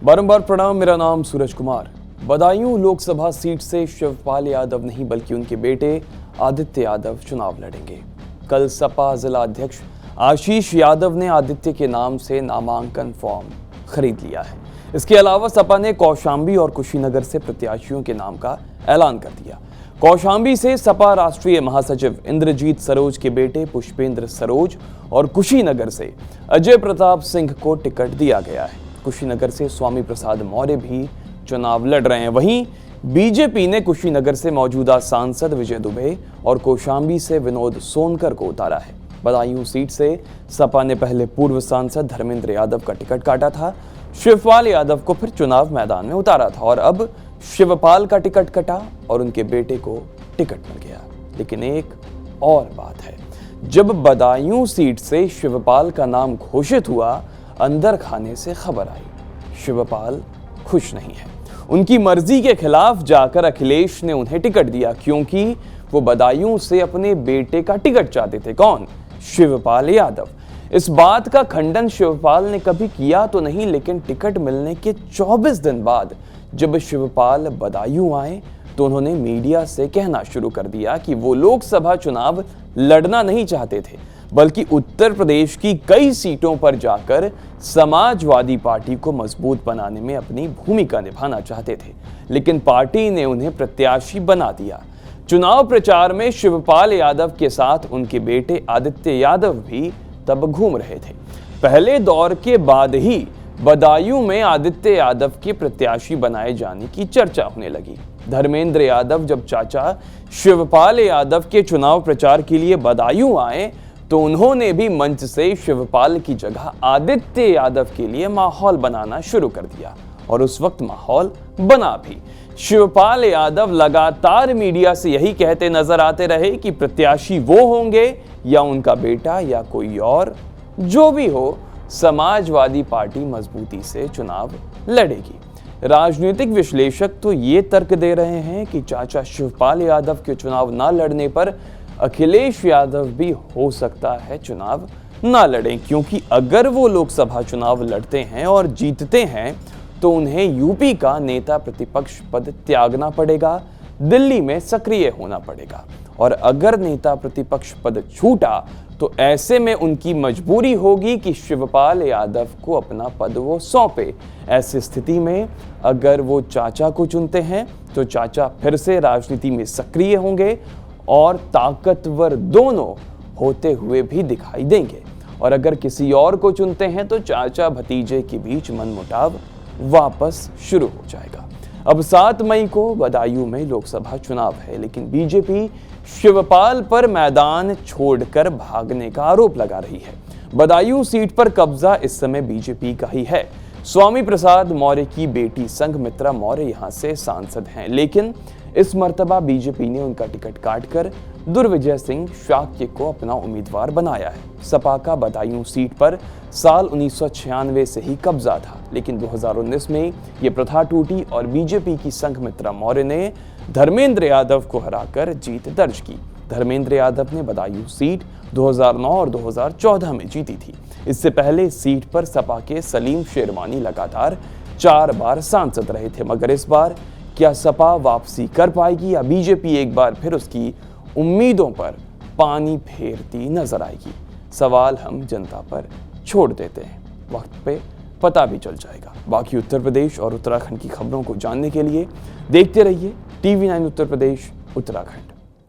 बारंबार प्रणाम। मेरा नाम सूरज कुमार। बदायूं लोकसभा सीट से शिवपाल यादव नहीं बल्कि उनके बेटे आदित्य यादव चुनाव लड़ेंगे। कल सपा जिला अध्यक्ष आशीष यादव ने आदित्य के नाम से नामांकन फॉर्म खरीद लिया है। इसके अलावा सपा ने कौशांबी और कुशीनगर से प्रत्याशियों के नाम का ऐलान कर दिया। कौशांबी से सपा राष्ट्रीय महासचिव इंद्रजीत सरोज के बेटे पुष्पेंद्र सरोज और कुशीनगर से अजय प्रताप सिंह को टिकट दिया गया है। कुशीनगर से स्वामी प्रसाद मौर्य भी चुनाव लड़ रहे हैं। वहीं बीजेपी ने कुशीनगर से मौजूदा सांसद विजय दुबे और कौशांबी से विनोद सोनकर को उतारा है। बदायूं सीट से सपा ने पहले पूर्व सांसद धर्मेंद्र यादव का टिकट काटा था। शिवपाल यादव को फिर चुनाव मैदान में उतारा था और अब शिवपाल का टिकट कटा और उनके बेटे को टिकट मिल गया। लेकिन एक और बात है, जब बदायूं सीट से शिवपाल का नाम घोषित हुआ, अंदर खाने से खबर आई शिवपाल खुश नहीं है। उनकी मर्जी के खिलाफ जाकर अखिलेश ने उन्हें टिकट दिया, क्योंकि वो बदायूं से अपने बेटे का टिकट चाहते थे। कौन? शिवपाल यादव। इस बात का खंडन शिवपाल ने कभी किया तो नहीं, लेकिन टिकट मिलने के 24 दिन बाद जब शिवपाल बदायूं आए तो उन्होंने मीडिया से कहना शुरू कर दिया कि वो लोकसभा चुनाव लड़ना नहीं चाहते थे, बल्कि उत्तर प्रदेश की कई सीटों पर जाकर समाजवादी पार्टी को मजबूत बनाने में अपनी भूमिका निभाना चाहते थे। लेकिन पार्टी ने उन्हें प्रत्याशी बना दिया। चुनाव प्रचार में शिवपाल यादव के साथ उनके बेटे आदित्य यादव भी तब घूम रहे थे। पहले दौर के बाद ही बदायूं में आदित्य यादव के प्रत्याशी बनाए जाने की चर्चा होने लगी। धर्मेंद्र यादव जब चाचा शिवपाल यादव के चुनाव प्रचार के लिए बदायूं आए तो उन्होंने भी मंच से शिवपाल की जगह आदित्य यादव के लिए माहौल बनाना शुरू कर दिया और उस वक्त माहौल बना भी। शिवपाल यादव लगातार मीडिया से यही कहते नजर आते रहे कि प्रत्याशी वो होंगे या उनका बेटा या कोई और, जो भी हो समाजवादी पार्टी मजबूती से चुनाव लड़ेगी। राजनीतिक विश्लेषक तो ये तर्क दे रहे हैं कि चाचा शिवपाल यादव के चुनाव ना लड़ने पर अखिलेश यादव भी हो सकता है चुनाव ना लड़ें, क्योंकि अगर वो लोकसभा चुनाव लड़ते हैं और जीतते हैं तो उन्हें यूपी का नेता प्रतिपक्ष पद त्यागना पड़ेगा, दिल्ली में सक्रिय होना पड़ेगा। और अगर नेता प्रतिपक्ष पद छूटा तो ऐसे में उनकी मजबूरी होगी कि शिवपाल यादव को अपना पद वो सौंपे। ऐसी स्थिति में अगर वो चाचा को चुनते हैं तो चाचा फिर से राजनीति में सक्रिय होंगे और ताकतवर दोनों होते हुए भी दिखाई देंगे। और अगर किसी और को चुनते हैं तो चाचा भतीजे के बीच मनमुटाव वापस शुरू हो जाएगा। अब 7 मई को बदायूं में लोकसभा चुनाव है, लेकिन बीजेपी शिवपाल पर मैदान छोड़कर भागने का आरोप लगा रही है। बदायूं सीट पर कब्जा इस समय बीजेपी का ही है। स्वामी प्रसाद मौर्य की बेटी संघमित्रा मौर्य यहां से सांसद हैं, लेकिन इस मर्तबा बीजेपी ने उनका टिकट काटकर दुर्विजय सिंह शाक्य को अपना उम्मीदवार बनाया है। सपा का बदायूं सीट पर साल 1996 से ही कब्जा था, लेकिन 2019 में ये प्रथा टूटी और बीजेपी की संघमित्रा मौर्य ने धर्मेंद्र यादव को हराकर जीत दर्ज की। धर्मेंद्र यादव ने बदायूं सीट 2009 और 2014 में जीती थी। इससे पहले इस सीट पर सपा के सलीम शेरवानी लगातार 4 बार सांसद रहे थे, मगर इस बार क्या सपा वापसी कर पाएगी या बीजेपी एक बार फिर उसकी उम्मीदों पर पानी फेरती नजर आएगी? सवाल हम जनता पर छोड़ देते हैं, वक्त पे पता भी चल जाएगा। बाकी उत्तर प्रदेश और उत्तराखंड की खबरों को जानने के लिए देखते रहिए TV9 उत्तर प्रदेश उत्तराखंड।